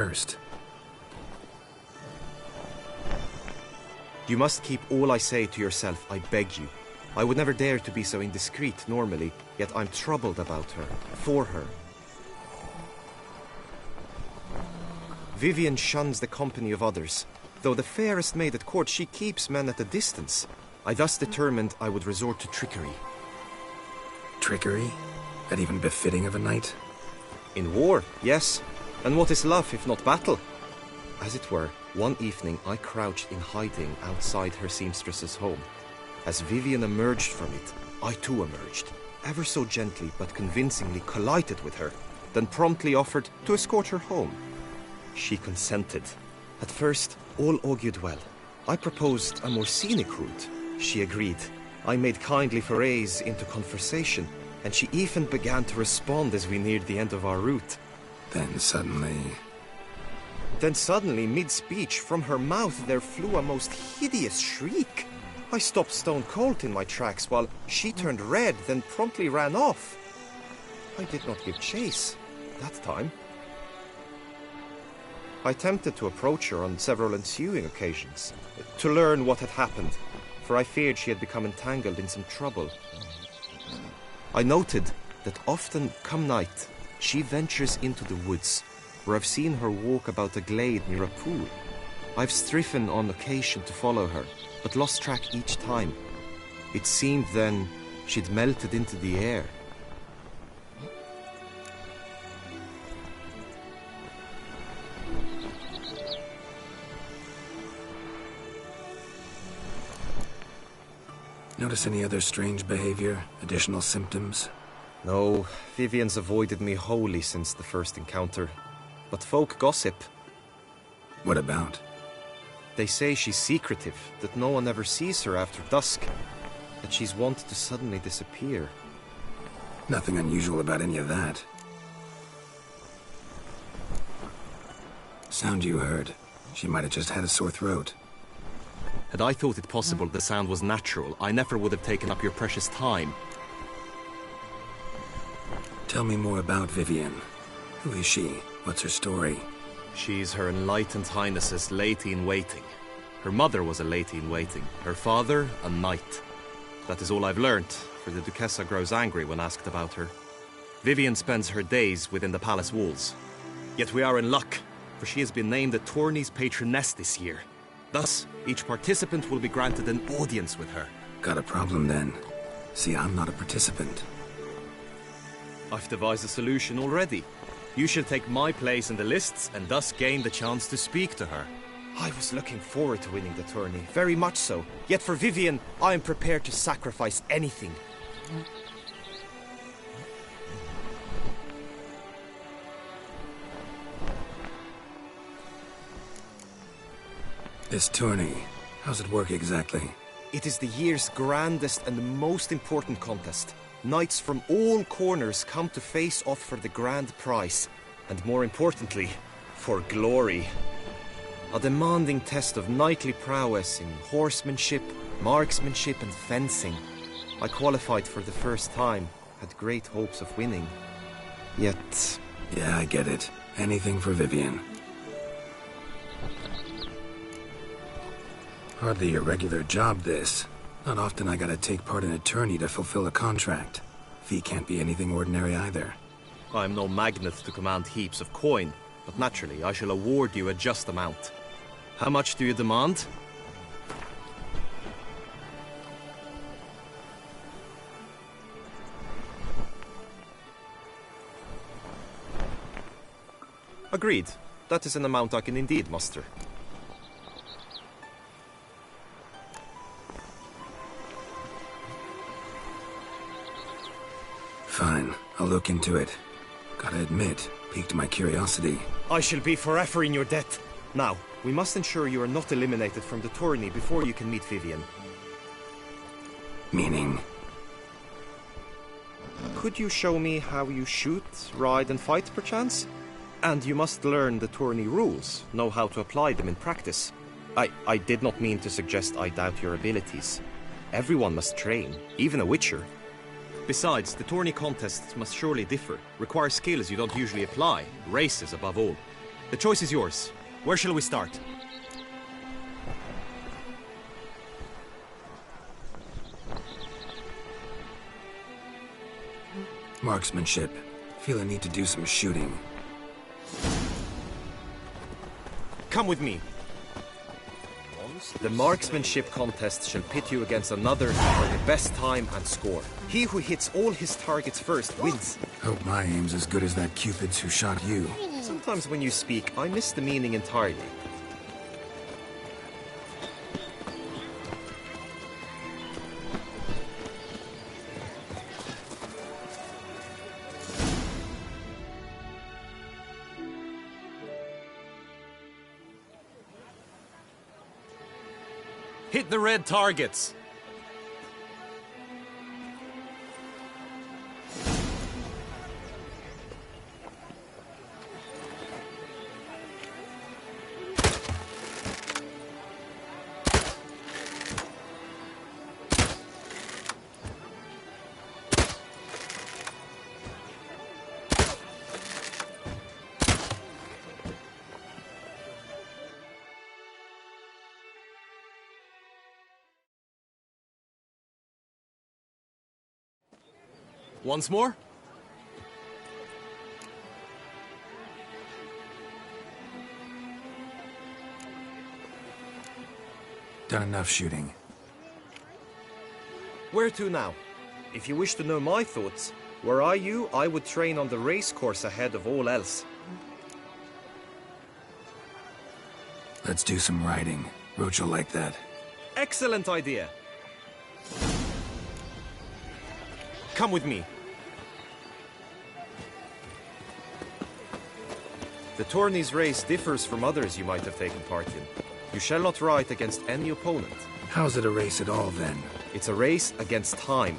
first. You must keep all I say to yourself, I beg you. I would never dare to be so indiscreet normally, yet I'm troubled about her, for her. Vivian shuns the company of others. Though the fairest maid at court, she keeps men at a distance. I thus determined I would resort to trickery. Trickery? That even befitting of a knight? In war, yes. And what is love if not battle? As it were, one evening I crouched in hiding outside her seamstress's home. As Vivian emerged from it, I too emerged, ever so gently but convincingly collided with her, then promptly offered to escort her home. She consented. At first, all augured well. I proposed a more scenic route. She agreed. I made kindly forays into conversation, and she even began to respond as we neared the end of our route. Then suddenly, mid-speech, from her mouth there flew a most hideous shriek. I stopped stone cold in my tracks while she turned red, then promptly ran off. I did not give chase that time. I attempted to approach her on several ensuing occasions, to learn what had happened, for I feared she had become entangled in some trouble. I noted that often, come night, she ventures into the woods, where I've seen her walk about a glade near a pool. I've striven on occasion to follow her, but lost track each time. It seemed then she'd melted into the air. notice any other strange behavior, additional symptoms? No, Vivian's avoided me wholly since the first encounter. But folk gossip. What about? They say she's secretive, that no one ever sees her after dusk, that she's wont to suddenly disappear. Nothing unusual about any of that. Sound you heard. She might have just had a sore throat. Had I thought it possible the sound was natural, I never would have taken up your precious time. Tell me more about Vivian. Who is she? What's her story? She's Her Enlightened Highness's lady-in-waiting. Her mother was a lady-in-waiting. Her father, a knight. That is all I've learnt, for the Duchessa grows angry when asked about her. Vivian spends her days within the palace walls. Yet we are in luck, for she has been named the tourney's patroness this year. Thus, each participant will be granted an audience with her. Got a problem then. See, I'm not a participant. I've devised a solution already. You shall take my place in the lists and thus gain the chance to speak to her. I was looking forward to winning the tourney, very much so. Yet for Vivian, I am prepared to sacrifice anything. This tourney, how's it work exactly? It is the year's grandest and most important contest. Knights from all corners come to face off for the grand prize, and more importantly, for glory. A demanding test of knightly prowess in horsemanship, marksmanship and fencing. I qualified for the first time, had great hopes of winning. Yet... Yeah, I get it. Anything for Vivian. Hardly a regular job, this. Not often I gotta take part in a tourney to fulfill a contract. Fee can't be anything ordinary either. I'm no magnet to command heaps of coin, but naturally I shall award you a just amount. How much do you demand? Agreed. That is an amount I can indeed muster. Fine, I'll look into it. Gotta admit, piqued my curiosity. I shall be forever in your debt. Now, we must ensure you are not eliminated from the tourney before you can meet Vivian. Meaning? Could you show me how you shoot, ride and fight, perchance? And you must learn the tourney rules, know how to apply them in practice. I did not mean to suggest I doubt your abilities. Everyone must train, even a witcher. Besides, the tourney contests must surely differ, require skills you don't usually apply, races above all. The choice is yours. Where shall we start? Marksmanship. Feel a need to do some shooting. Come with me. The Marksmanship Contest shall pit you against another for the best time and score. He who hits all his targets first wins. Hope my aim's as good as that Cupid's who shot you. Sometimes when you speak, I miss the meaning entirely. Hit the red targets! Once more? Done enough shooting. Where to now? If you wish to know my thoughts, were I you, I would train on the race course ahead of all else. Let's do some riding. Roach will like that. Excellent idea! Come with me. The tourney's race differs from others you might have taken part in. You shall not ride against any opponent. How's it a race at all, then? It's a race against time.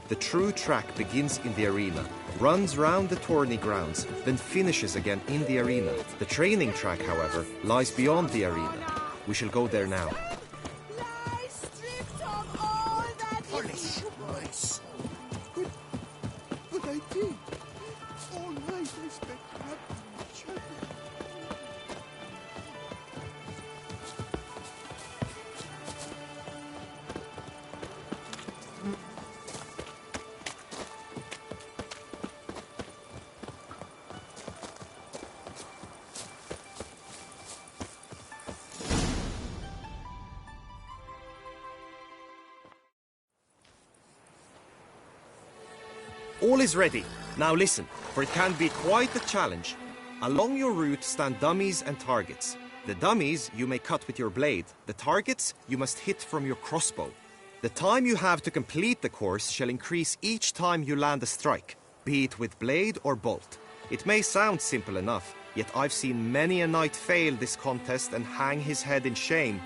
The true track begins in the arena, runs round the tourney grounds, then finishes again in the arena. The training track, however, lies beyond the arena. We shall go there now. All is ready. Now listen, for it can be quite a challenge. Along your route stand dummies and targets. The dummies you may cut with your blade. The targets you must hit from your crossbow. The time you have to complete the course shall increase each time you land a strike, be it with blade or bolt. It may sound simple enough, yet I've seen many a knight fail this contest and hang his head in shame.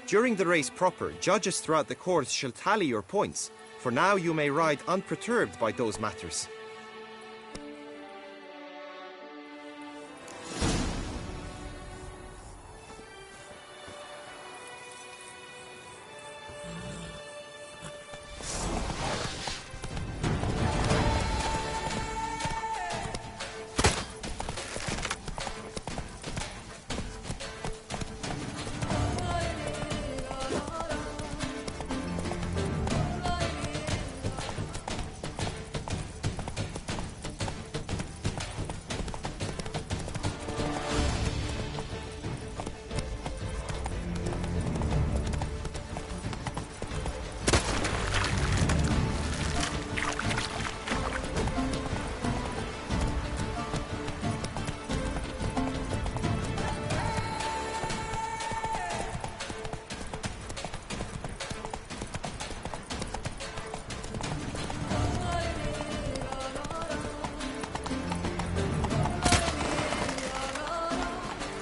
During the race proper, judges throughout the course shall tally your points. For now you may ride unperturbed by those matters.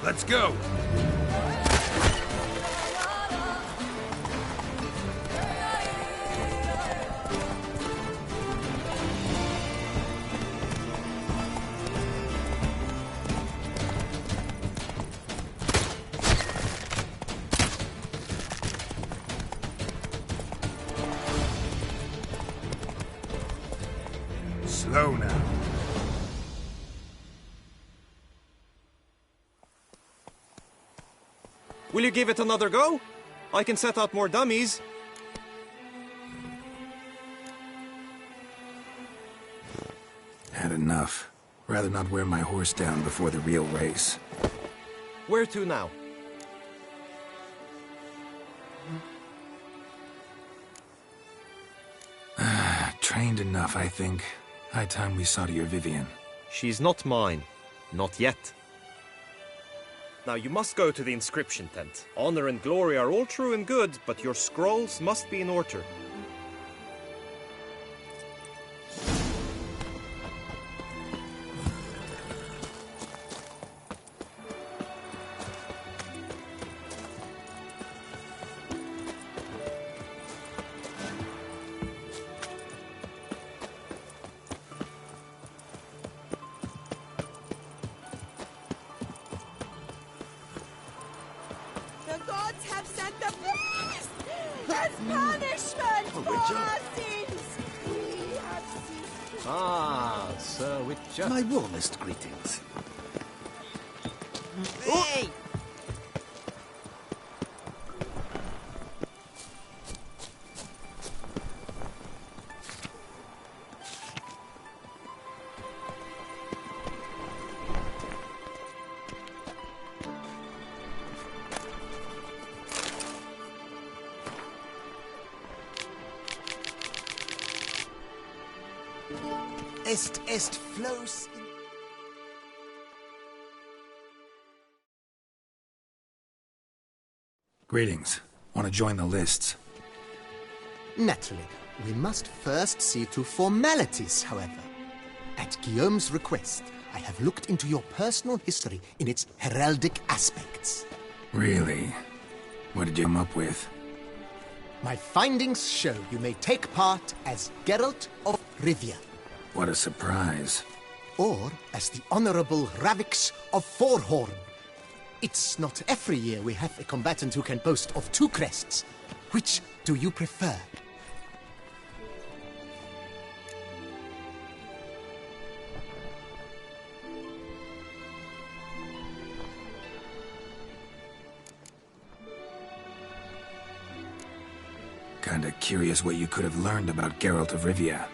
Let's go! Slow now. Will you give it another go? I can set out more dummies. Had enough. Rather not wear my horse down before the real race. Where to now? Trained enough, I think. High time we saw to your Vivian. She's not mine. Not yet. Now you must go to the Inscription Tent. Honor and glory are all true and good, but your scrolls must be in order. The gods have sent the beast as punishment for our sins. We have ceased. Ah, Sir Witcher. My warmest greetings. Hey! Est flows in... Greetings. Want to join the lists? Naturally, we must first see to formalities, however. At Guillaume's request, I have looked into your personal history in its heraldic aspects. Really? What did you come up with? My findings show you may take part as Geralt of Rivia, What a surprise. or as the Honorable Ravix of Forhorn. It's not every year we have a combatant who can boast of two crests. Which do you prefer? Kinda curious what you could have learned about Geralt of Rivia.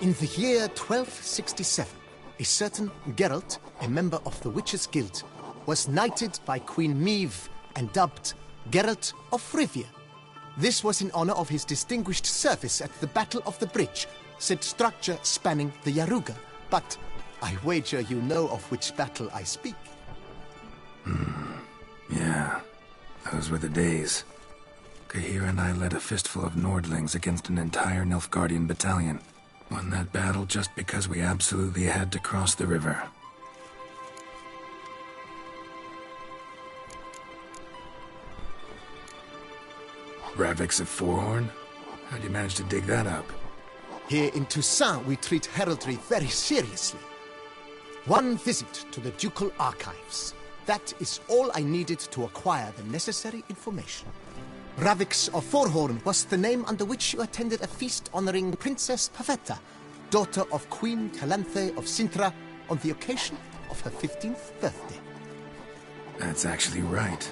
In the year 1267, a certain Geralt, a member of the Witches' Guild, was knighted by Queen Meve and dubbed Geralt of Rivia. This was in honor of his distinguished service at the Battle of the Bridge, said structure spanning the Yaruga. But I wager you know of which battle I speak. Yeah, those were the days. Kahir and I led a fistful of Nordlings against an entire Nilfgaardian battalion. Won that battle just because we absolutely had to cross the river. Ravix of Forhorn? How'd you manage to dig that up? Here in Toussaint, we treat heraldry very seriously. One visit to the Ducal Archives. That is all I needed to acquire the necessary information. Ravix of Forhorn was the name under which you attended a feast honoring Princess Pavetta, daughter of Queen Calanthe of Sintra, on the occasion of her 15th birthday. That's actually right.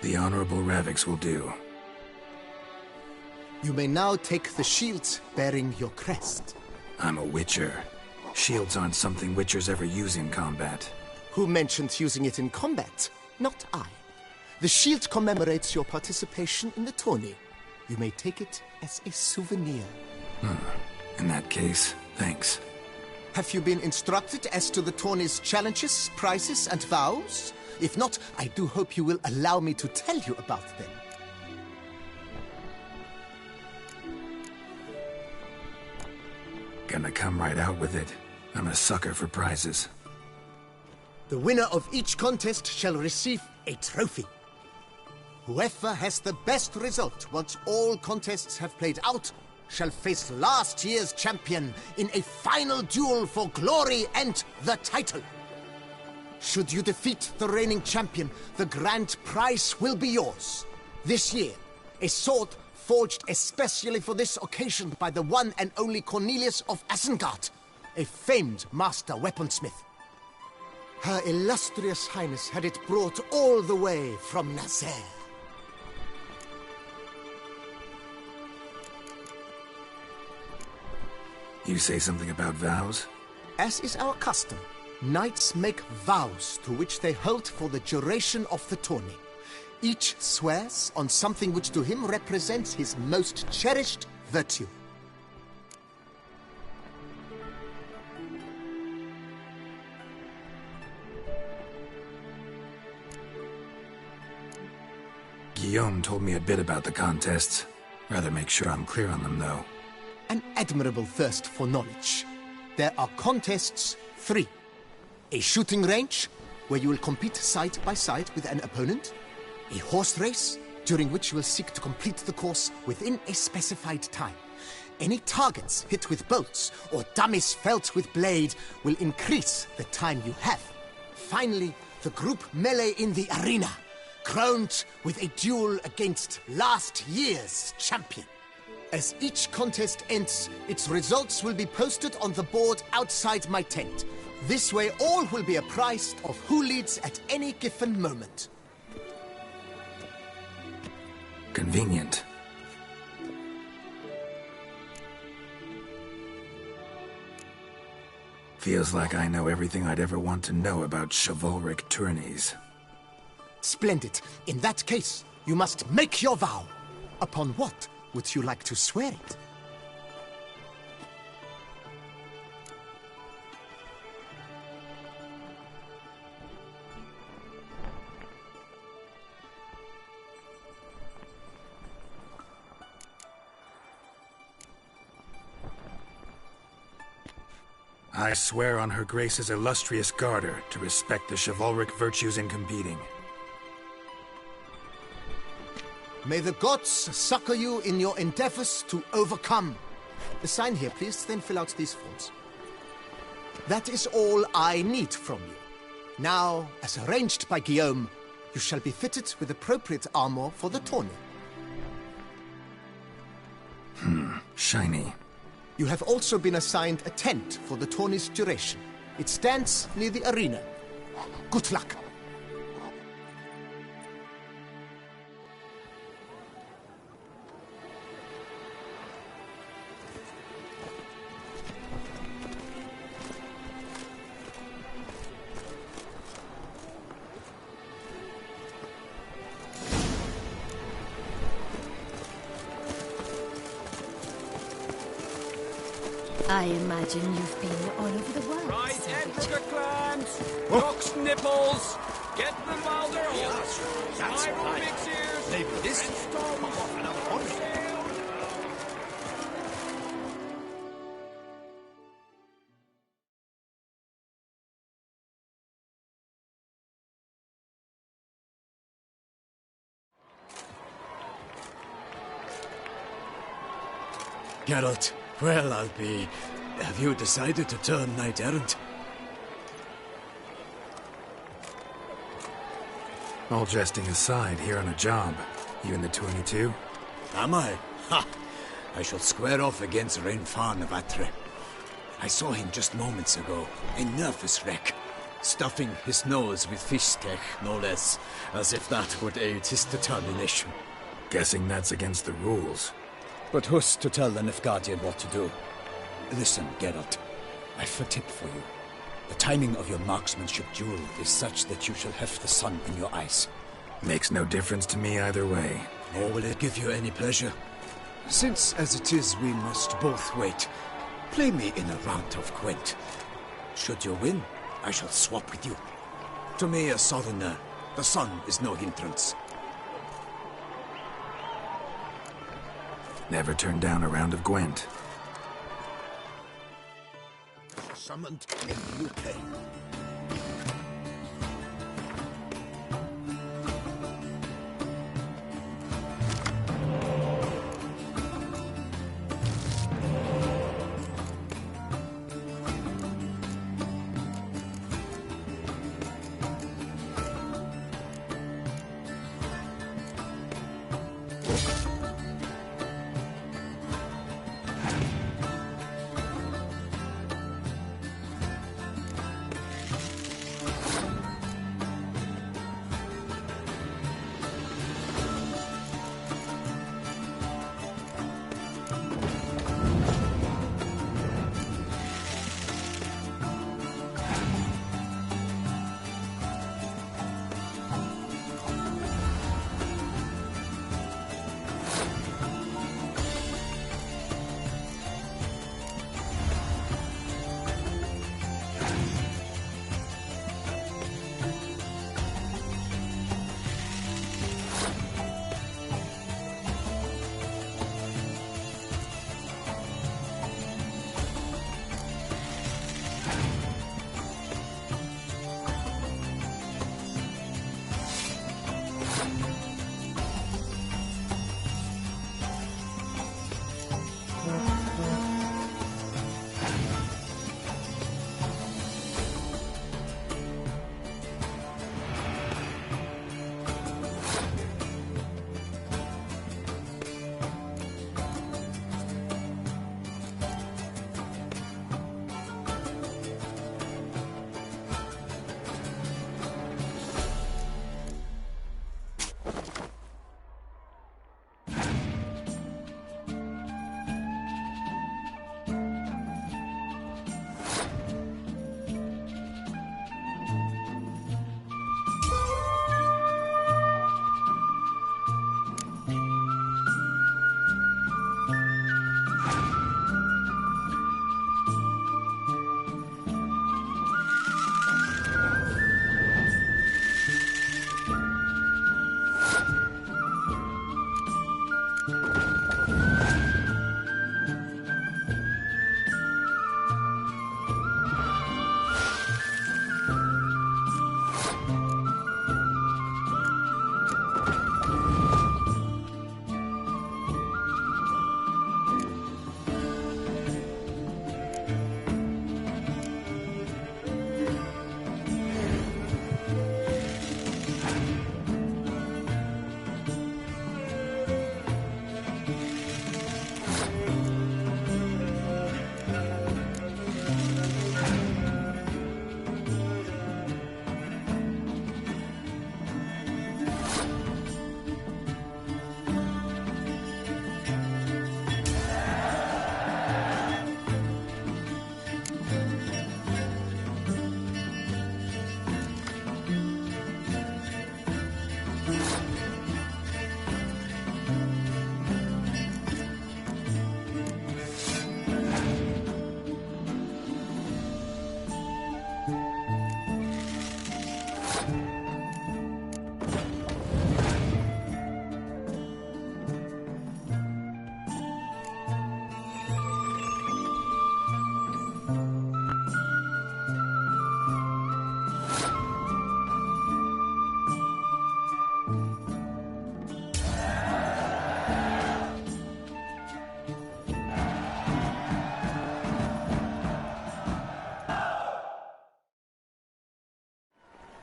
The Honorable Ravix will do. You may now take the shields bearing your crest. I'm a Witcher. Shields aren't something Witchers ever use in combat. Who mentioned using it in combat? Not I. The shield commemorates your participation in the tourney. You may take it as a souvenir. In that case, thanks. Have you been instructed as to the tourney's challenges, prizes, and vows? If not, I do hope you will allow me to tell you about them. Gonna come right out with it. I'm a sucker for prizes. The winner of each contest shall receive a trophy. Whoever has the best result once all contests have played out shall face last year's champion in a final duel for glory and the title. Should you defeat the reigning champion, the grand prize will be yours. This year, a sword forged especially for this occasion by the one and only Cornelius of Isengard, a famed master weaponsmith. Her illustrious highness had it brought all the way from Nazaire. You say something about vows? As is our custom, knights make vows to which they hold for the duration of the tourney. Each swears on something which to him represents his most cherished virtue. Guillaume told me a bit about the contests. Rather make sure I'm clear on them, though. An admirable thirst for knowledge. There are contests 3. A shooting range, where you will compete side by side with an opponent. A horse race, during which you will seek to complete the course within a specified time. Any targets hit with bolts or dummies felt with blade will increase the time you have. Finally, the group melee in the arena, crowned with a duel against last year's champion. As each contest ends, its results will be posted on the board outside my tent. This way all will be apprised of who leads at any given moment. Convenient. Feels like I know everything I'd ever want to know about chivalric tourneys. Splendid. In that case, you must make your vow. Upon what would you like to swear it? I swear on Her Grace's illustrious garter to respect the chivalric virtues in competing. May the gods succor you in your endeavors to overcome. Sign here, please, then fill out these forms. That is all I need from you. Now, as arranged by Guillaume, you shall be fitted with appropriate armor for the tourney. Shiny. You have also been assigned a tent for the tourney's duration. It stands near the arena. Good luck. I imagine you've been all over the world. Right, Savage. enter clans, rocks nipples, get them while they're hot. Spiral mix ears, Maybe this stones, another one. Geralt, well, I'll be... Have you decided to turn knight-errant? All jesting aside, here on a job. You in the 22? Am I? Ha! I shall square off against Rainfan of Atre. I saw him just moments ago, a nervous wreck, stuffing his nose with fish steak, no less, as if that would aid his determination. Guessing that's against the rules. But who's to tell the Nilfgaardian what to do? Listen, Geralt, I've a tip for you. The timing of your marksmanship duel is such that you shall have the sun in your eyes. Makes no difference to me either way. Nor will it give you any pleasure. Since, as it is, we must both wait, play me in a round of Gwent. Should you win, I shall swap with you. To me, a southerner, the sun is no hindrance. Never turned down a round of Gwent. Summoned in UK.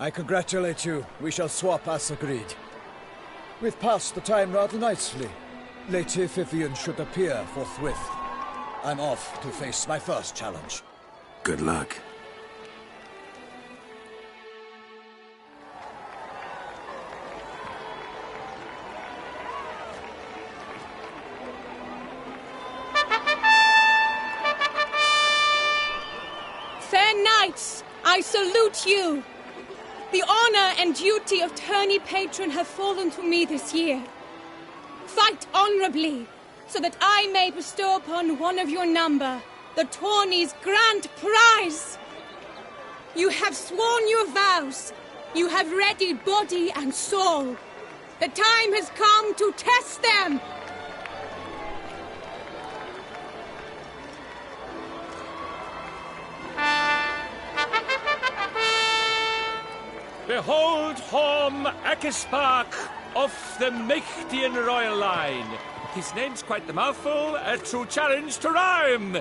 I congratulate you. We shall swap as agreed. We've passed the time rather nicely. Lady Vivian should appear forthwith. I'm off to face my first challenge. Good luck. Fair knights, I salute you. The honor and duty of tourney patron have fallen to me this year. Fight honorably, so that I may bestow upon one of your number the tourney's grand prize. You have sworn your vows. You have readied body and soul. The time has come to test them. Behold Horm Akispark of the Mechtian royal line. His name's quite the mouthful, a true challenge to rhyme.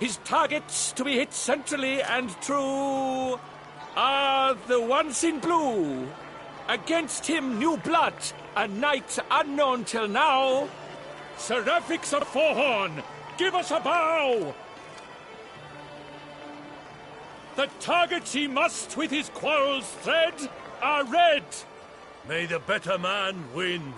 His targets to be hit centrally and true are the ones in blue Against him, new blood, a knight unknown till now. Seraphix of Forehorn, give us a bow! The targets he must with his quarrels thread are red. May the better man win.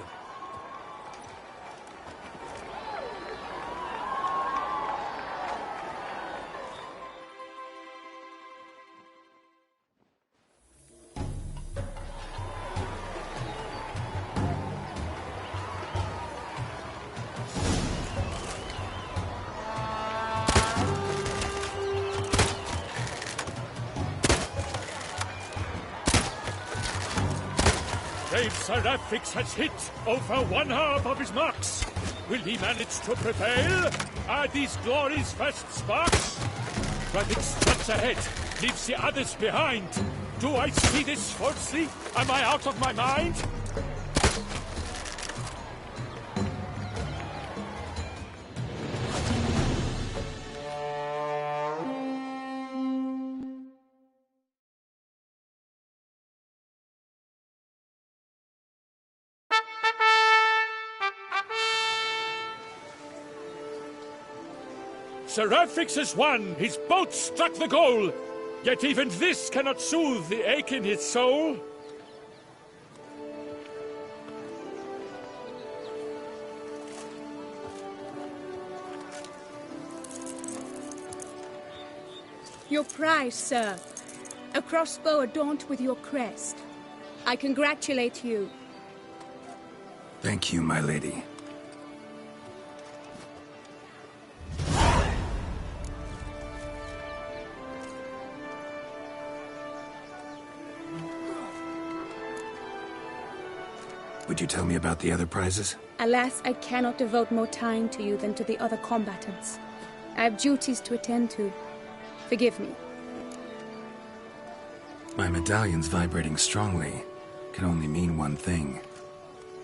Brave Seraphix has hit over 1/2 of his marks. Will he manage to prevail? Are these glories' first sparks? Rapid struts ahead, leaves the others behind. Do I see this falsely? Am I out of my mind? Seraphix has won! His boat struck the goal! Yet even this cannot soothe the ache in his soul. Your prize, sir. A crossbow adorned with your crest. I congratulate you. Thank you, my lady. Would you tell me about the other prizes? Alas, I cannot devote more time to you than to the other combatants. I have duties to attend to. Forgive me. My medallion's vibrating strongly. Can only mean one thing.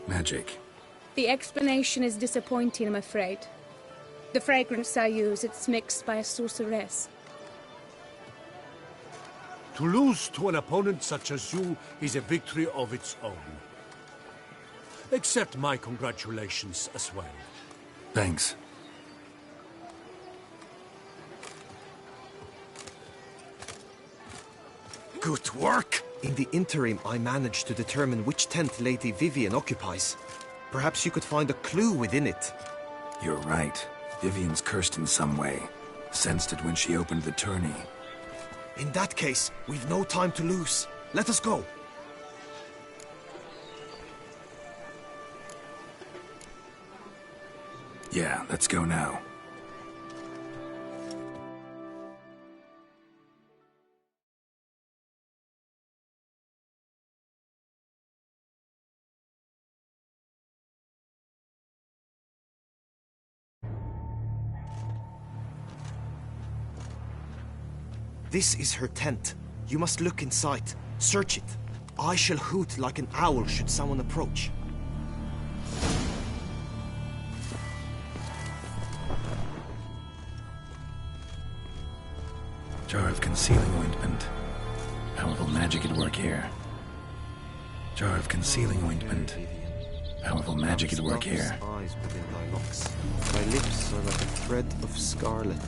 Magic. The explanation is disappointing, I'm afraid. The fragrance I use, it's mixed by a sorceress. To lose to an opponent such as you is a victory of its own. Accept my congratulations as well. Thanks. Good work! In the interim, I managed to determine which tent Lady Vivian occupies. Perhaps you could find a clue within it. You're right. Vivian's cursed in some way. Sensed it when she opened the tourney. In that case, we've no time to lose. Let us go. Yeah, let's go now. This is her tent. You must look inside. Search it. I shall hoot like an owl should someone approach. Jar of concealing ointment. Powerful magic at work here. Jar of concealing ointment. Powerful magic at work here. Eyes within thy locks. Thy lips are like a thread of scarlet.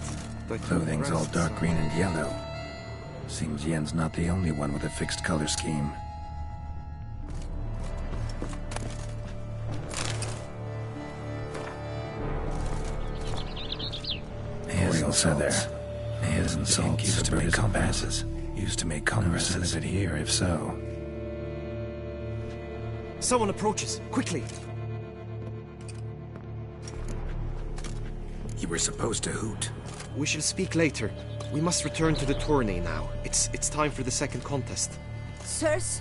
Thy Clothing's all dark green and yellow. Seems Yen's not the only one with a fixed color scheme. Royal feather. Hidden salt used to make compasses. Used to make compasses of it here, if so. Someone approaches. Quickly! You were supposed to hoot. We shall speak later. We must return to the tourney now. It's time for the second contest. Sirs,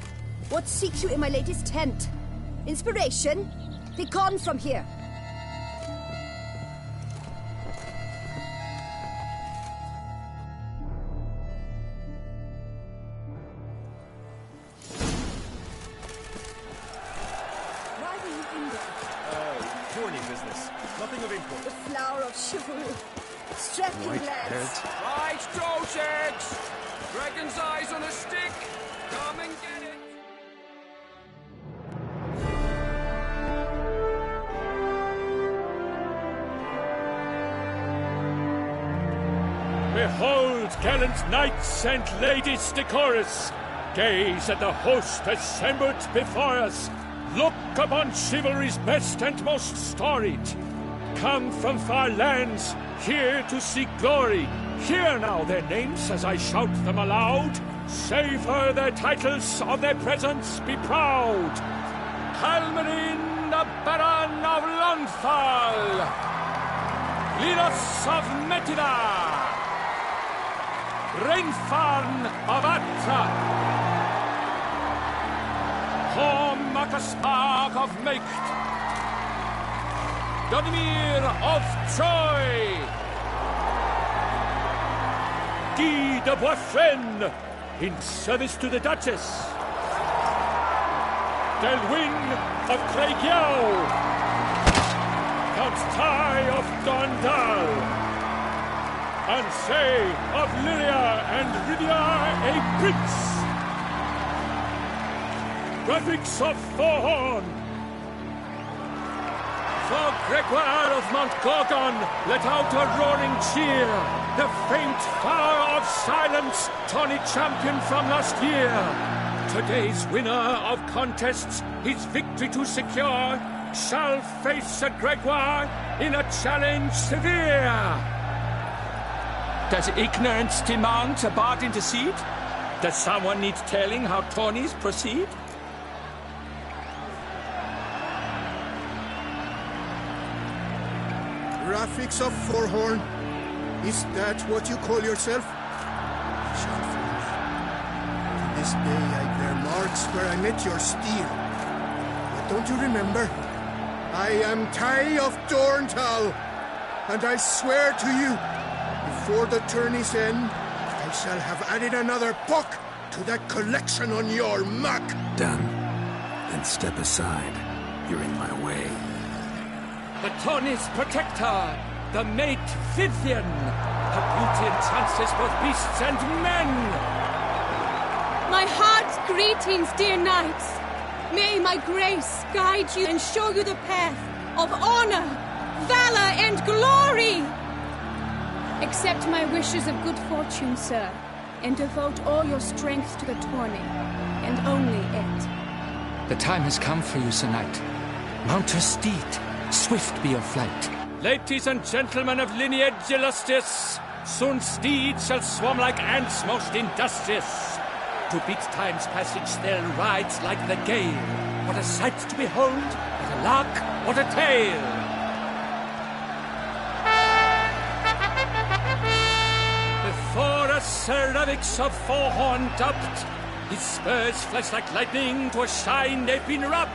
what seeks you in my lady's tent? Inspiration? Be gone from here! Why were you in there? Tourney business. Nothing of import. The flower of chivalry. Strapping lads. Right, dosex! Dragon's eyes on a stick! Come and get it! Behold, gallant knights and ladies decorous, gaze at the host assembled before us. Look upon chivalry's best and most storied. Come from far lands, here to seek glory. Hear now their names as I shout them aloud. Savor their titles, of their presence be proud. Halmarin, the Baron of Lonthal. Linos of Metida. Reinfarn of Atra. Hormakaspark of Meikt. Donimir of Troy. Guy de Boisfren, in service to the Duchess. Delwyn of Craigiau. Count Tai of Dondal. Ansay of Lyria and Rivia a Prince. Graphics of Forhorn. For Gregoire of Mount Gorgon, let out a roaring cheer. The faint flower of silence, tawny champion from last year. Today's winner of contests, his victory to secure, shall face Sir Gregoire in a challenge severe. Does ignorance demand a bard intercede? Does someone need telling how tourneys proceed? Graphics of Forhorn. Is that what you call yourself? Shall to this day I bear marks where I met your steel. But don't you remember? I am Tai of Dorntal, and I swear to you, before the tourney's end, I shall have added another puck to that collection on your map. Done. Then step aside. You're in my way. The tourney's protector, the mate Vivian. Her beauty enhances both beasts and men. My heart's greetings, dear knights. May my grace guide you and show you the path of honor, valor, and glory. Accept my wishes of good fortune, sir, and devote all your strength to the tourney, and only it. The time has come for you, Sir Knight. Mount your steed. Swift be your flight. Ladies and gentlemen of lineage illustrious, soon steeds shall swarm like ants most industrious. To beat time's passage they'll ride like the gale. What a sight to behold, what a lark, what a tale! Before us Sir Ravix of Forhorn dubbed, his spurs flash like lightning, to a shine they've been rubbed.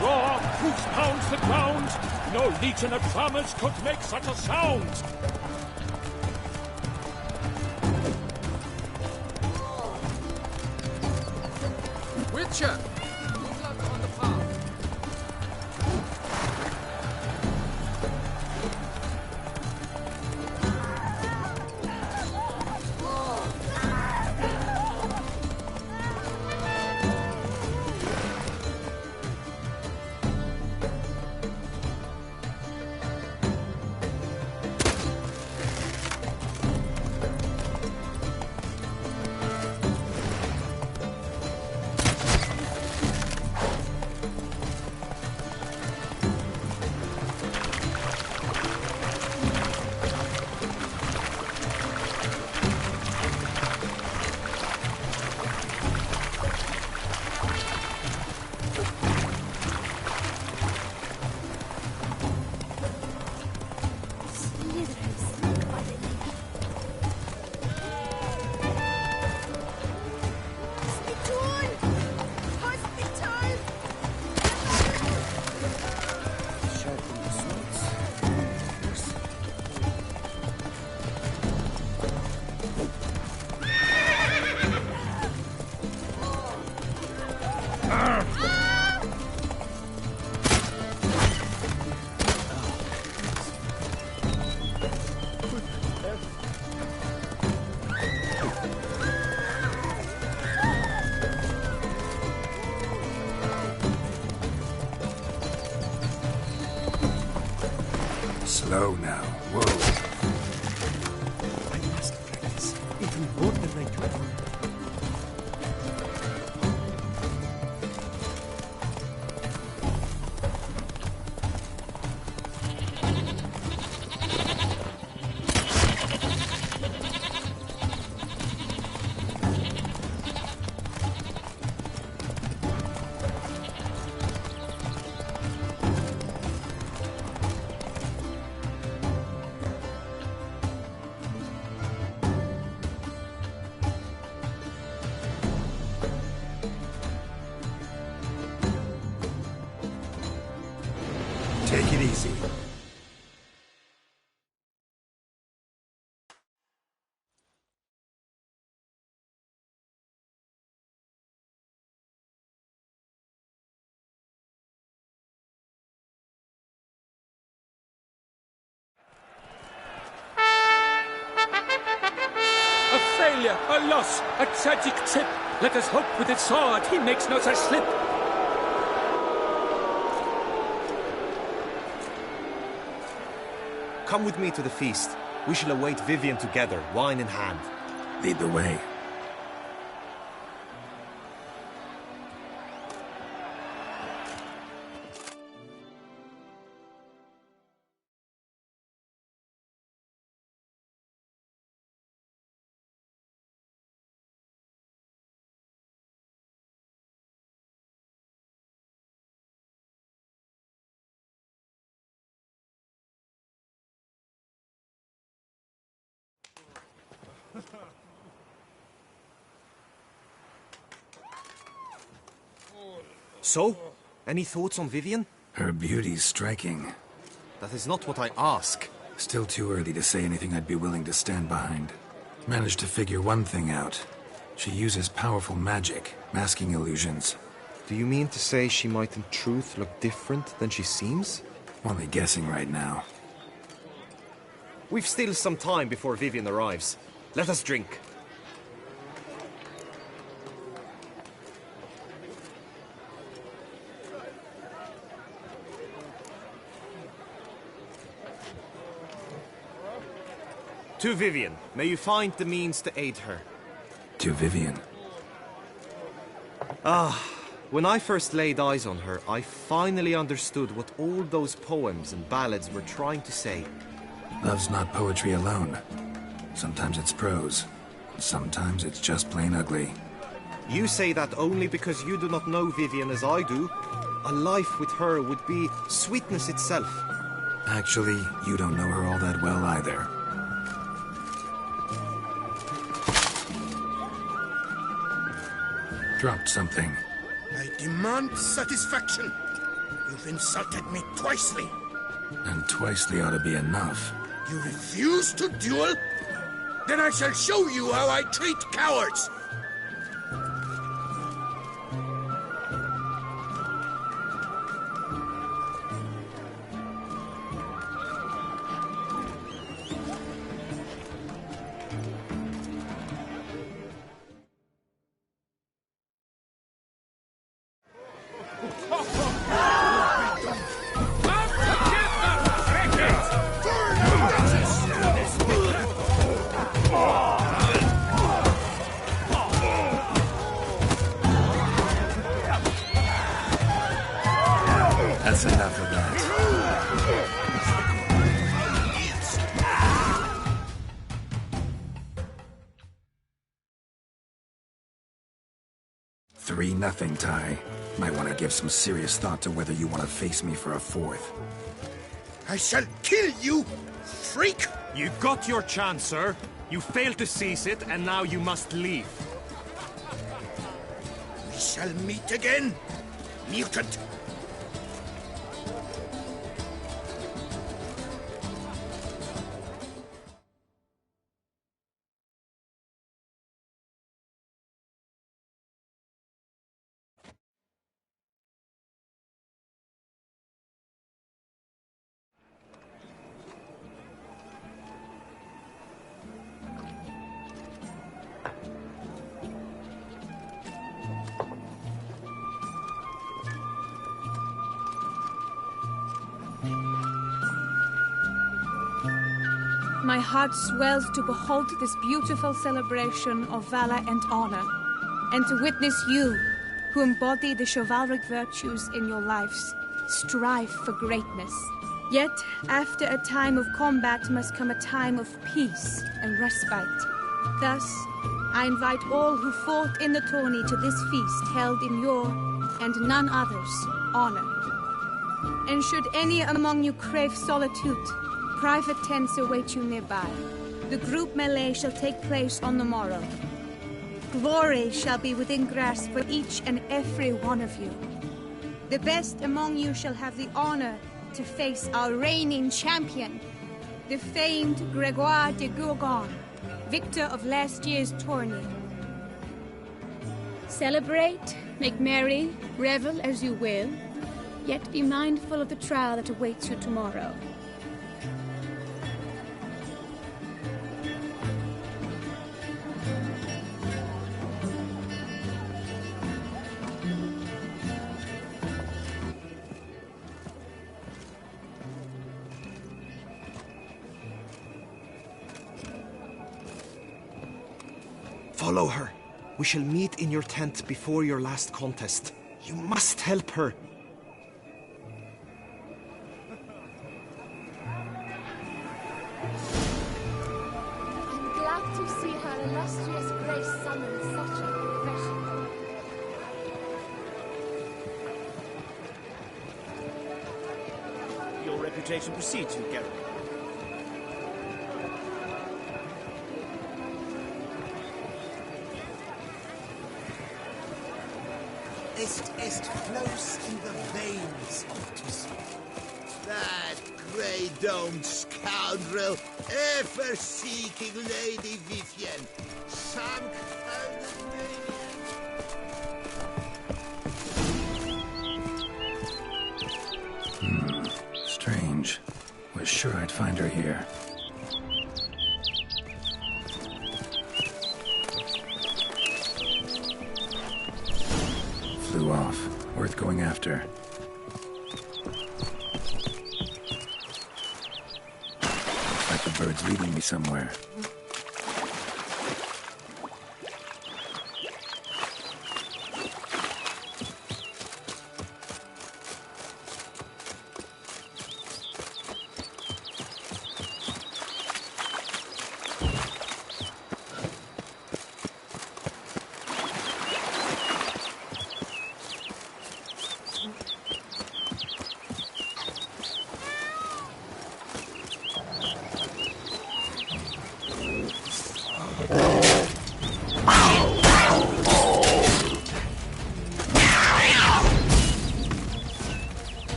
Roar, hoofs pounds the ground. No legion of drummers could make such a sound. Witcher! Good luck on the path. Slow now. Whoa. I must practice even more than I do. Take it easy. A failure, a loss, a tragic tip. Let us hope with his sword he makes no such slip. Come with me to the feast. We shall await Vivian together, wine in hand. Lead the way. So, any thoughts on Vivian? Her beauty's striking. That is not what I ask. Still too early to say anything I'd be willing to stand behind. Managed to figure one thing out. She uses powerful magic, masking illusions. Do you mean to say she might in truth look different than she seems? Only guessing right now. We've still some time before Vivian arrives. Let us drink. To Vivian, may you find the means to aid her. To Vivian. When I first laid eyes on her, I finally understood what all those poems and ballads were trying to say. Love's not poetry alone. Sometimes it's prose. Sometimes it's just plain ugly. You say that only because you do not know Vivian as I do. A life with her would be sweetness itself. Actually, you don't know her all that well either. Dropped something. I demand satisfaction. You've insulted me twicely. And twicely ought to be enough. You refuse to duel? Then I shall show you how I treat cowards! That's enough of that. Three nothing, Ty. Might want to give some serious thought to whether you want to face me for a fourth. I shall kill you, freak! You got your chance, sir. You failed to seize it, and now you must leave. We shall meet again, mutant! my heart swells to behold this beautiful celebration of valor and honor, and to witness you, who embody the chivalric virtues in your lives, strive for greatness. Yet, after a time of combat must come a time of peace and respite. Thus, I invite all who fought in the tourney to this feast held in your, and none other's, honor. And should any among you crave solitude, private tents await you nearby. The group melee shall take place on the morrow. Glory shall be within grasp for each and every one of you. The best among you shall have the honor to face our reigning champion, the famed Gregoire de Gourgon, victor of last year's tourney. Celebrate, make merry, revel as you will, yet be mindful of the trial that awaits you tomorrow. Follow her. We shall meet in your tent before your last contest. You must help her. I'm glad to see her illustrious grace summon such a professional. Your reputation precedes you, Geralt. Est flows in the veins of Tussi. That grey-domed scoundrel, ever-seeking Lady Vivienne. Some kind of maniac. Strange. Was sure I'd find her here. Flew off. Worth going after. Looks like the bird's leading me somewhere.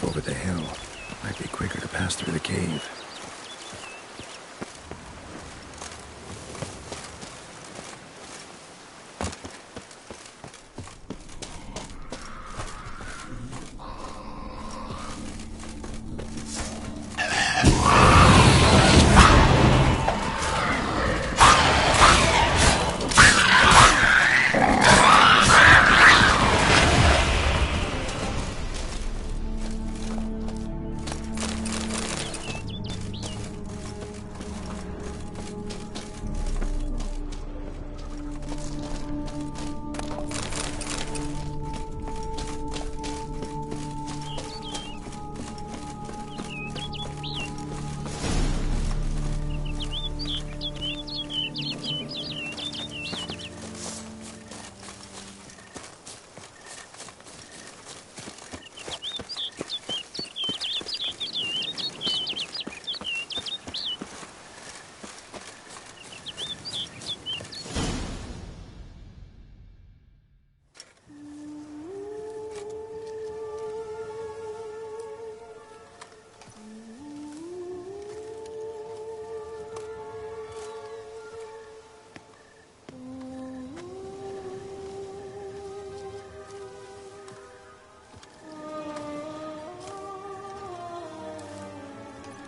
Over the hill. Might be quicker to pass through the cave.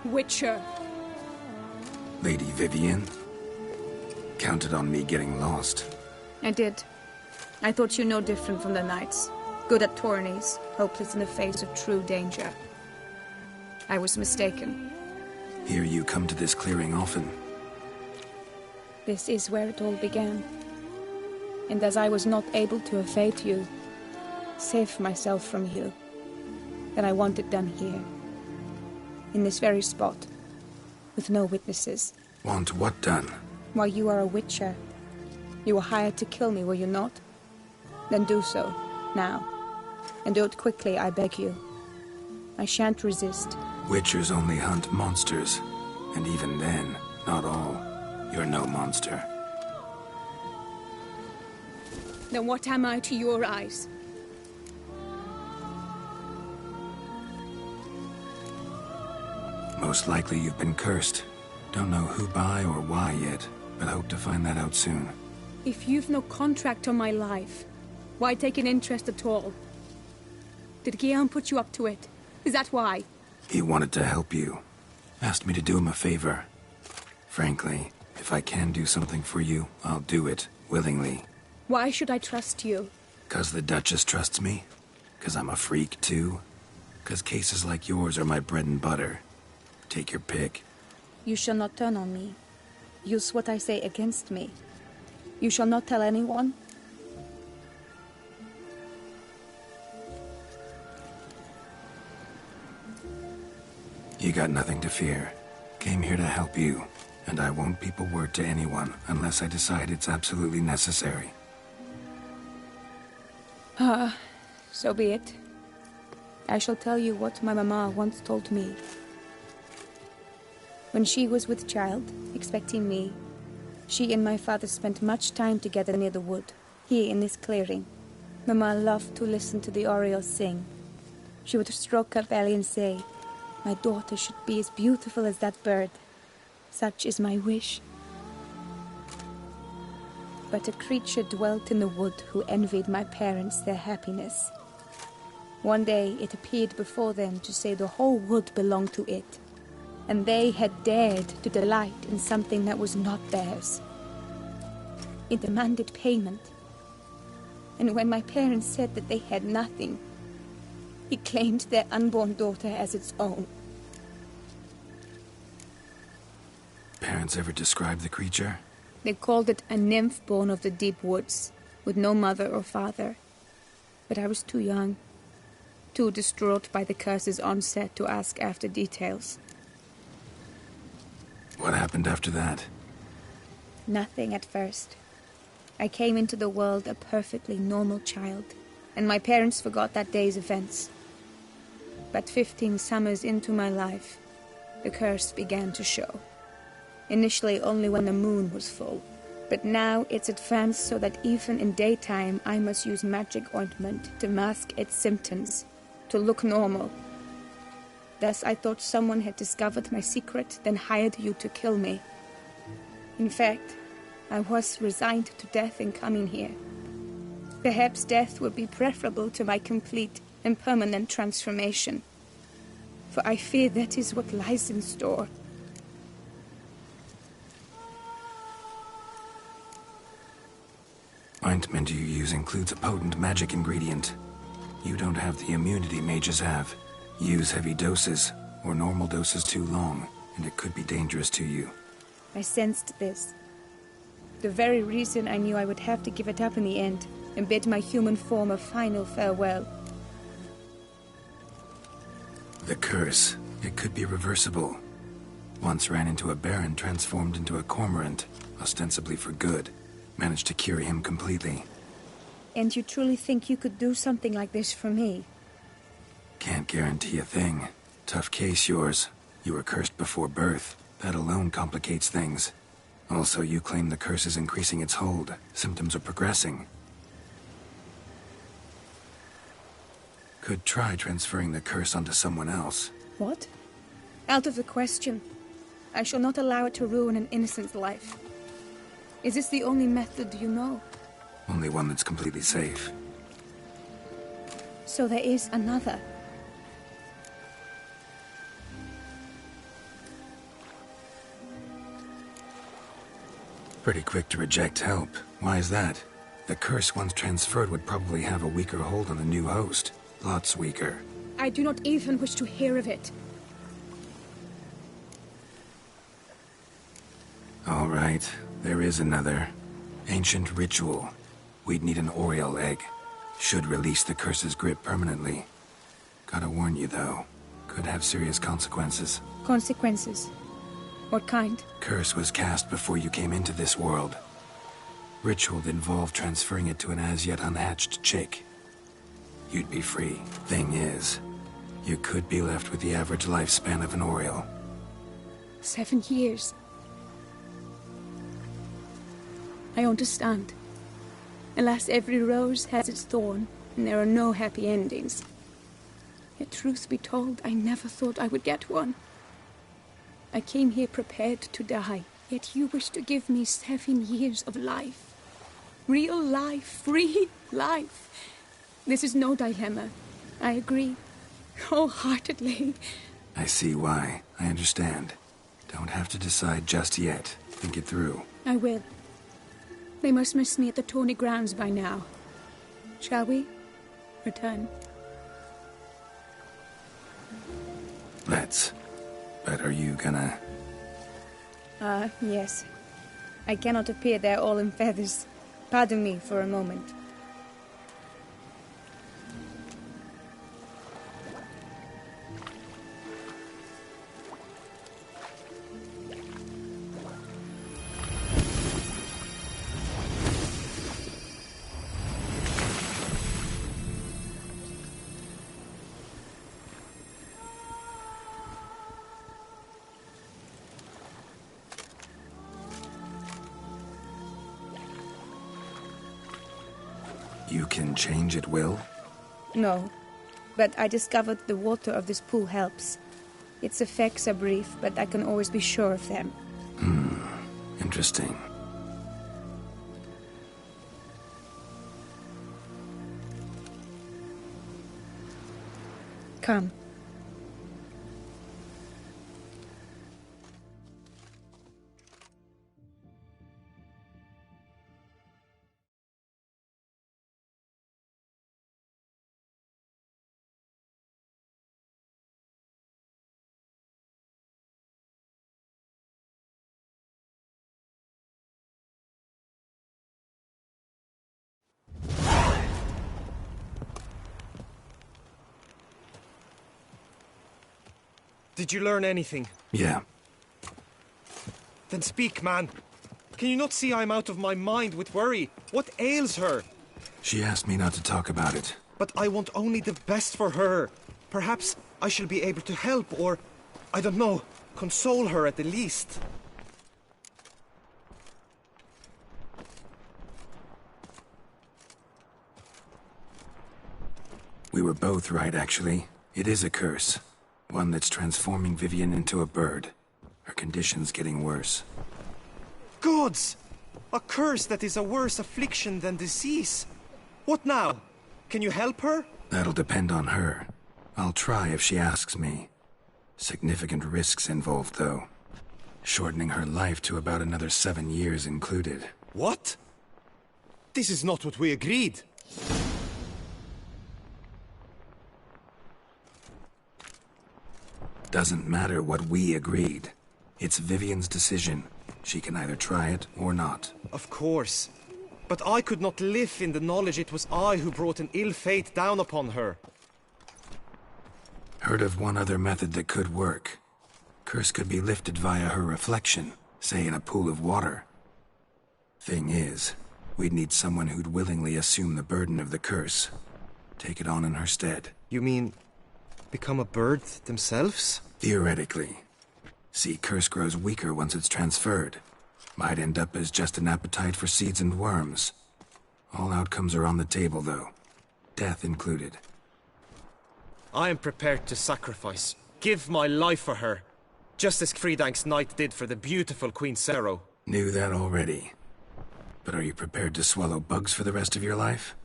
Witcher. Lady Vivian? Counted on me getting lost. I did. I thought you no different from the knights. Good at tourneys, hopeless in the face of true danger. I was mistaken. Hear you come to this clearing often. This is where it all began. And as I was not able to evade you, save myself from you, then I want it done here. In this very spot. With no witnesses. Want what done? Why, you are a witcher. You were hired to kill me, were you not? Then do so, now. And do it quickly, I beg you. I shan't resist. Witchers only hunt monsters. And even then, not all. You're no monster. Then what am I to your eyes? Most likely you've been cursed. Don't know who by or why yet, but hope to find that out soon. If you've no contract on my life, why take an interest at all? Did Guillaume put you up to it? Is that why? He wanted to help you. Asked me to do him a favor. Frankly, if I can do something for you, I'll do it, willingly. Why should I trust you? 'Cause the Duchess trusts me? 'Cause I'm a freak, too? 'Cause cases like yours are my bread and butter. Take your pick. You shall not turn on me. Use what I say against me. You shall not tell anyone? You got nothing to fear. Came here to help you, and I won't peep a word to anyone unless I decide it's absolutely necessary. So be it. I shall tell you what my mama once told me. When she was with child, expecting me, she and my father spent much time together near the wood, here in this clearing. Mama loved to listen to the orioles sing. She would stroke her belly and say, "My daughter should be as beautiful as that bird. Such is my wish." But a creature dwelt in the wood who envied my parents their happiness. One day it appeared before them to say the whole wood belonged to it, and they had dared to delight in something that was not theirs. It demanded payment, and when my parents said that they had nothing, it claimed their unborn daughter as its own. Parents ever describe the creature? They called it a nymph born of the deep woods, with no mother or father. But I was too young, too distraught by the curse's onset to ask after details. What happened after that? Nothing at first. I came into the world a perfectly normal child, and my parents forgot that day's events. But 15 summers into my life, the curse began to show. Initially only when the moon was full, but now it's advanced so that even in daytime I must use magic ointment to mask its symptoms, to look normal. Thus I thought someone had discovered my secret, then hired you to kill me. In fact, I was resigned to death in coming here. Perhaps death would be preferable to my complete and permanent transformation, for I fear that is what lies in store. Ointment you use includes a potent magic ingredient. You don't have the immunity mages have. Use heavy doses, or normal doses too long, and it could be dangerous to you. I sensed this. The very reason I knew I would have to give it up in the end, and bid my human form a final farewell. The curse, it could be reversible. Once ran into a baron transformed into a cormorant, ostensibly for good. Managed to cure him completely. And you truly think you could do something like this for me? Can't guarantee a thing. Tough case, yours. You were cursed before birth. That alone complicates things. Also, you claim the curse is increasing its hold. Symptoms are progressing. Could try transferring the curse onto someone else. What? Out of the question. I shall not allow it to ruin an innocent's life. Is this the only method you know? Only one that's completely safe. So there is another. Pretty quick to reject help. Why is that? The curse once transferred would probably have a weaker hold on the new host. Lots weaker. I do not even wish to hear of it. All right, there is another. Ancient ritual. We'd need an Oriole egg. Should release the curse's grip permanently. Gotta warn you, though. Could have serious consequences. Consequences? What kind? Curse was cast before you came into this world. Ritual involved transferring it to an as-yet unhatched chick. You'd be free. Thing is, you could be left with the average lifespan of an Oriole. 7 years. I understand. Alas, every rose has its thorn, and there are no happy endings. Yet truth be told, I never thought I would get one. I came here prepared to die, yet you wish to give me 7 years of life. Real life, free life. This is no dilemma. I agree. Wholeheartedly. I see why. I understand. Don't have to decide just yet. Think it through. I will. They must miss me at the Tawny grounds by now. Shall we? Return. Let's. But are you gonna... Yes. I cannot appear there all in feathers. Pardon me for a moment. You can change at will? No, but I discovered the water of this pool helps. Its effects are brief, but I can always be sure of them. Interesting. Come. Did you learn anything? Yeah. Then speak, man. Can you not see I'm out of my mind with worry? What ails her? She asked me not to talk about it. But I want only the best for her. Perhaps I shall be able to help, or, I don't know, console her at the least. We were both right, actually. It is a curse. One that's transforming Vivian into a bird. Her condition's getting worse. Gods! A curse that is a worse affliction than disease. What now? Can you help her? That'll depend on her. I'll try if she asks me. Significant risks involved, though. Shortening her life to about another 7 years included. What? This is not what we agreed. Doesn't matter what we agreed. It's Vivian's decision. She can either try it or not. Of course. But I could not live in the knowledge it was I who brought an ill fate down upon her. Heard of one other method that could work. Curse could be lifted via her reflection, say in a pool of water. Thing is, we'd need someone who'd willingly assume the burden of the curse. Take it on in her stead. You mean, become a bird themselves? Theoretically. See, curse grows weaker once it's transferred. Might end up as just an appetite for seeds and worms. All outcomes are on the table, though. Death included. I am prepared to sacrifice. Give my life for her. Just as Fridank's knight did for the beautiful Queen Sero. Knew that already. But are you prepared to swallow bugs for the rest of your life?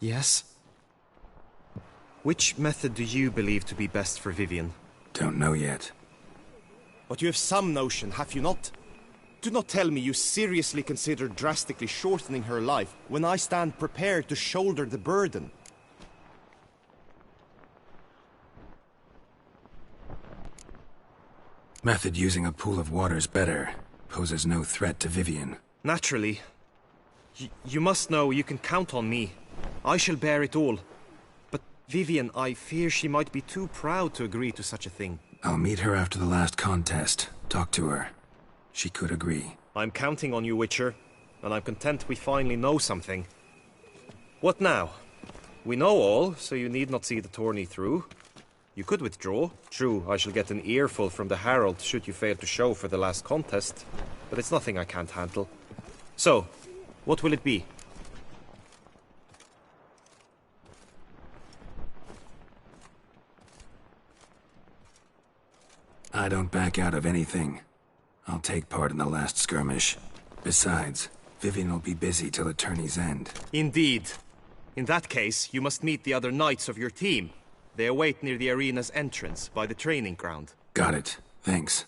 Yes. Which method do you believe to be best for Vivian? Don't know yet. But you have some notion, have you not? Do not tell me you seriously consider drastically shortening her life when I stand prepared to shoulder the burden. Method using a pool of water's better. Poses no threat to Vivian. Naturally. You must know you can count on me. I shall bear it all. But Vivian, I fear she might be too proud to agree to such a thing. I'll meet her after the last contest. Talk to her. She could agree. I'm counting on you, Witcher. And I'm content we finally know something. What now? We know all, so you need not see the tourney through. You could withdraw. True, I shall get an earful from the Herald should you fail to show for the last contest. But it's nothing I can't handle. So, what will it be? I don't back out of anything. I'll take part in the last skirmish. Besides, Vivian will be busy till the tourney's end. Indeed. In that case, you must meet the other knights of your team. They await near the arena's entrance, by the training ground. Got it. Thanks.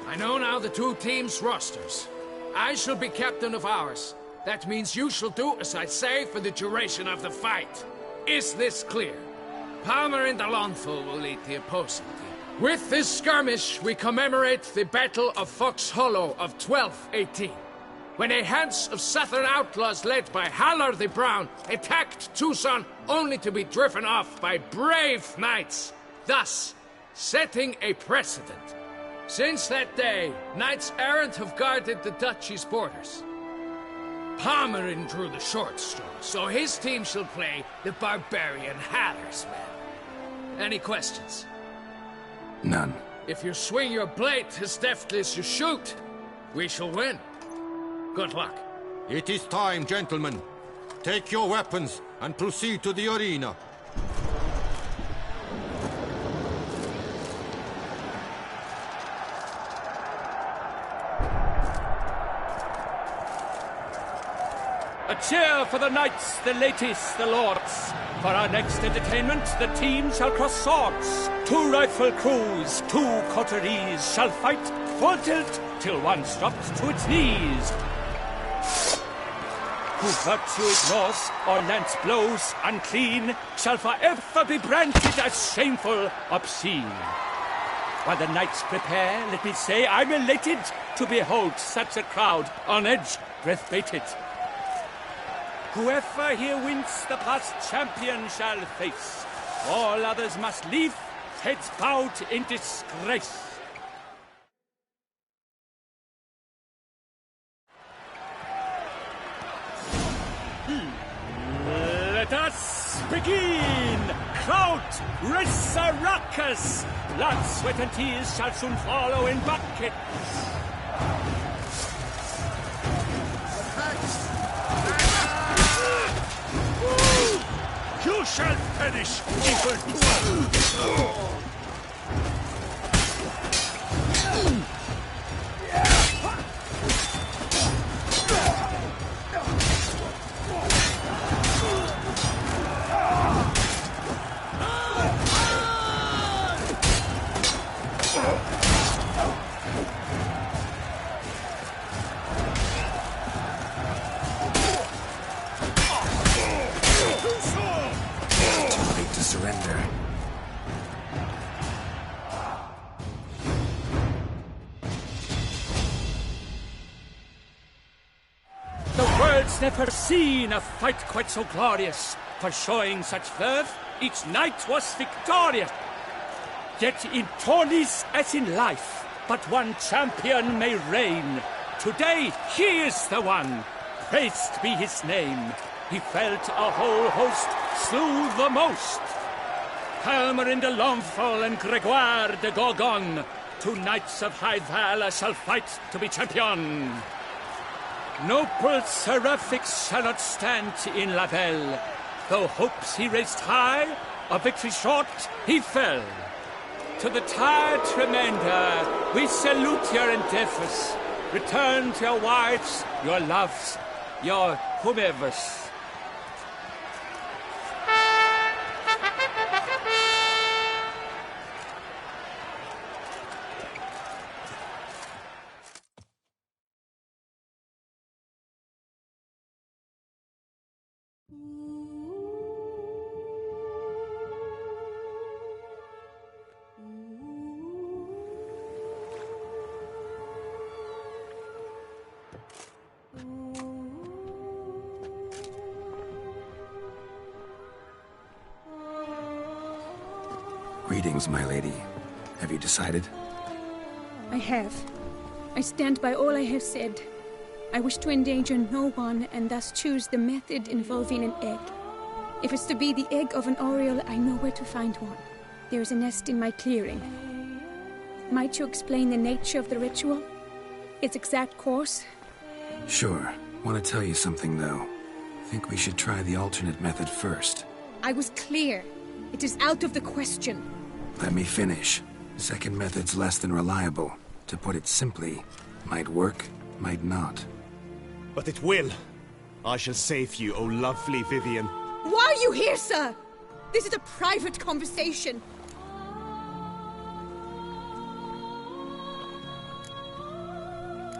I know now the two teams' rosters. I shall be captain of ours. That means you shall do as I say for the duration of the fight. Is this clear? Palmer and Alonso will lead the opposing team. With this skirmish, we commemorate the Battle of Fox Hollow of 1218, when a hands of southern outlaws led by Halar the Brown attacked Tucson only to be driven off by brave knights, thus setting a precedent. Since that day, knights-errant have guarded the duchy's borders. Palmerin drew the short straw, so his team shall play the barbarian Halar's men. Any questions? None. If you swing your blade as deftly as you shoot, we shall win. Good luck. It is time, gentlemen. Take your weapons and proceed to the arena. A cheer for the knights, the ladies, the lords. For our next entertainment, the teams shall cross swords. 2 rifle crews, 2 coteries shall fight full tilt till one's dropped to its knees. Who virtue ignores or lance blows unclean shall forever be branded as shameful, obscene. While the knights prepare, let me say I'm elated to behold such a crowd on edge, breath bated. Whoever here wins the past champion shall face. All others must leave, heads bowed in disgrace. Let us begin! Crowd, raise a ruckus! Blood, sweat, and tears shall soon follow in buckets. You shall perish, evildoer! Surrender. The world's never seen a fight quite so glorious. For showing such verve, each knight was victorious. Yet in tourneys as in life, but one champion may reign. Today he is the one. Praised be his name. He felt a whole host, slew the most. Palmer de Lomfol and Gregoire de Gorgon, 2 knights of high valor shall fight to be champion. Noble seraphics shall not stand in La Belle. Though hopes he raised high, of victory short, he fell. To the tired Tremenda, we salute your endeavors. Return to your wives, your loves, your whomevers. Greetings, my lady. Have you decided? I have. I stand by all I have said. I wish to endanger no one and thus choose the method involving an egg. If it's to be the egg of an oriole, I know where to find one. There is a nest in my clearing. Might you explain the nature of the ritual? Its exact course? Sure. Want to tell you something, though. Think we should try the alternate method first. I was clear. It is out of the question. Let me finish. The second method's less than reliable. To put it simply, might work, might not. But it will. I shall save you, O lovely Vivian. Why are you here, sir? This is a private conversation.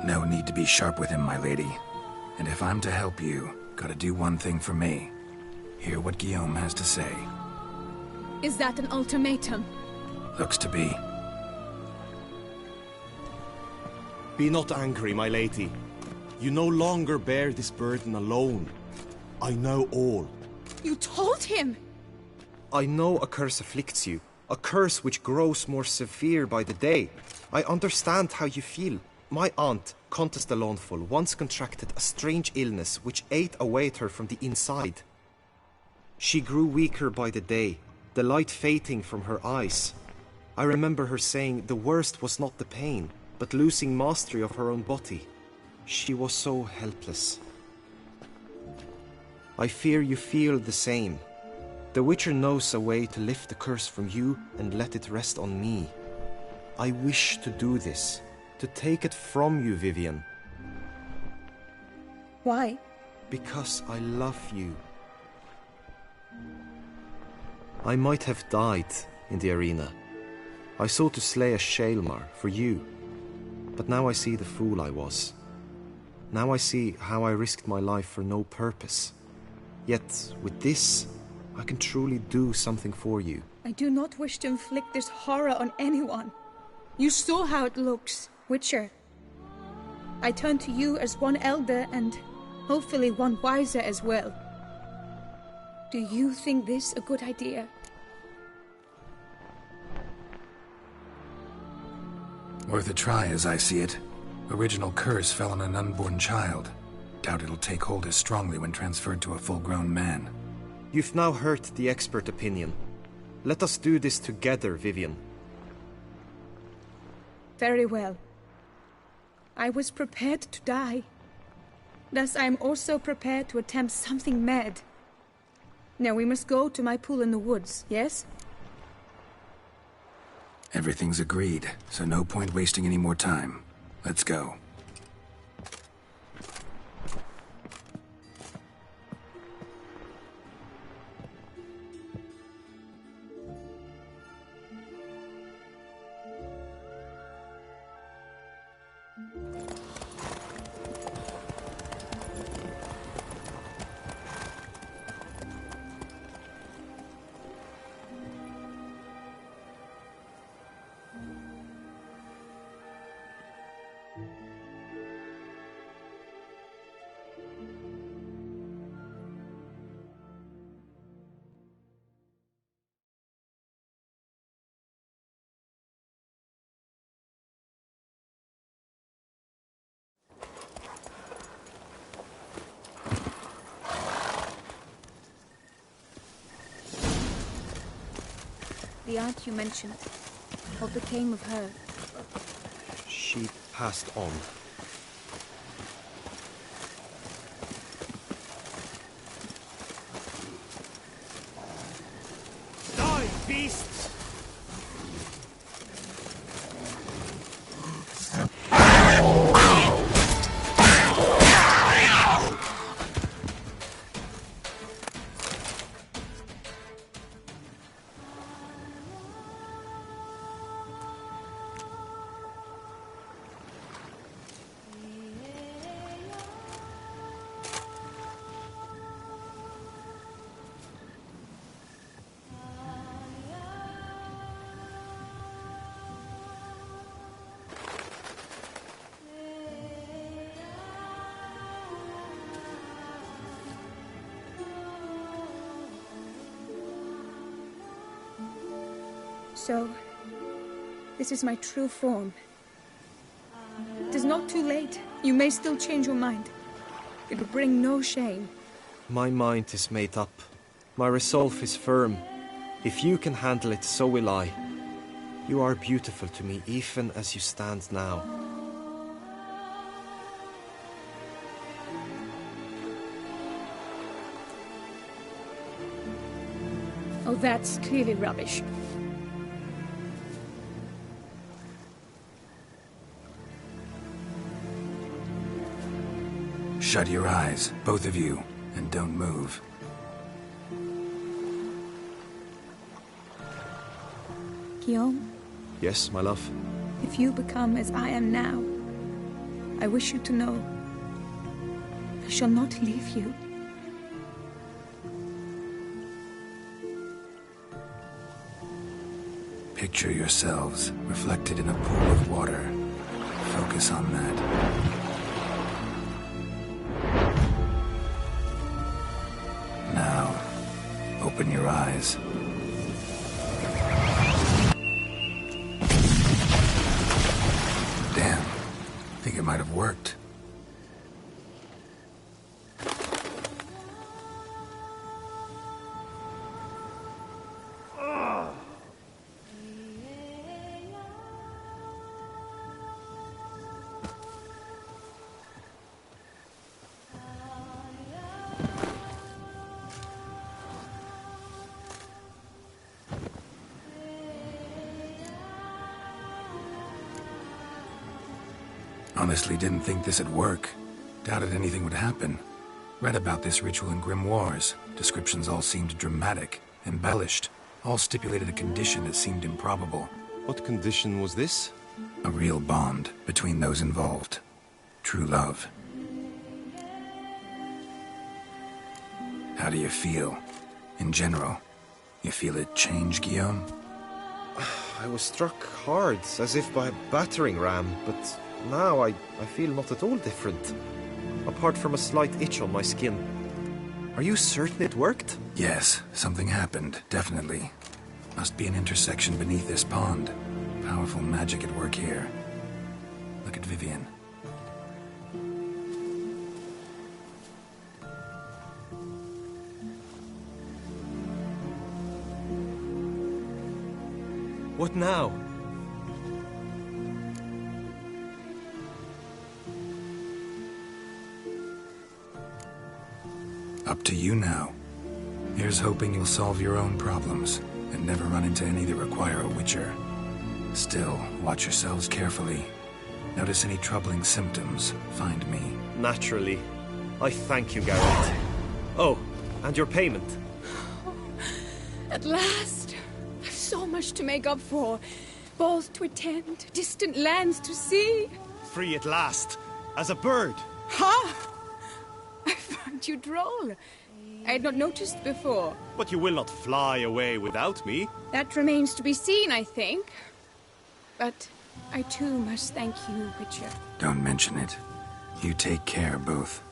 No need to be sharp with him, my lady. And if I'm to help you, gotta do one thing for me. Hear what Guillaume has to say. Is that an ultimatum? Looks to be. Be not angry, my lady. You no longer bear this burden alone. I know all. You told him! I know a curse afflicts you. A curse which grows more severe by the day. I understand how you feel. My aunt, Countess de Lawnful, once contracted a strange illness which ate away at her from the inside. She grew weaker by the day, the light fading from her eyes. I remember her saying the worst was not the pain, but losing mastery of her own body. She was so helpless. I fear you feel the same. The Witcher knows a way to lift the curse from you and let it rest on me. I wish to do this, to take it from you, Vivian. Why? Because I love you. I might have died in the arena. I sought to slay a Shaelmar for you. But now I see the fool I was. Now I see how I risked my life for no purpose. Yet, with this, I can truly do something for you. I do not wish to inflict this horror on anyone. You saw how it looks, Witcher. I turn to you as one elder and hopefully one wiser as well. Do you think this a good idea? Worth a try, as I see it. Original curse fell on an unborn child. Doubt it'll take hold as strongly when transferred to a full-grown man. You've now heard the expert opinion. Let us do this together, Vivian. Very well. I was prepared to die. Thus I am also prepared to attempt something mad. Now we must go to my pool in the woods, yes? Everything's agreed, so no point wasting any more time. Let's go. The aunt you mentioned. What became of her? She passed on. So, this is my true form. It is not too late. You may still change your mind. It will bring no shame. My mind is made up. My resolve is firm. If you can handle it, so will I. You are beautiful to me, even as you stand now. Oh, that's clearly rubbish. Shut your eyes, both of you, and don't move. Guillaume, Yes, my love? if you become as I am now, I wish you to know I shall not leave you. Picture yourselves reflected in a pool of water. Focus on that. Now, open your eyes. Damn. Think it might have worked. Honestly didn't think this'd work. Doubted anything would happen. Read about this ritual in grimoires. Descriptions all seemed dramatic, embellished. All stipulated a condition that seemed improbable. What condition was this? A real bond between those involved. True love. How do you feel? In general, you feel it change, Guillaume? I was struck hard, as if by a battering ram, but now I feel not at all different. Apart from a slight itch on my skin. Are you certain it worked? Yes, something happened, definitely. Must be an intersection beneath this pond. Powerful magic at work here. Look at Vivian. What now? Up to you now. Here's hoping you'll solve your own problems, and never run into any that require a witcher. Still, watch yourselves carefully. Notice any troubling symptoms, find me. Naturally. I thank you, Garrett. Oh, and your payment. At last! I've so much to make up for. Balls to attend, distant lands to see. Free at last, as a bird. Ha! I find you droll. I had not noticed before. But you will not fly away without me. That remains to be seen, I think. But I too must thank you, Witcher. Don't mention it. You take care, both.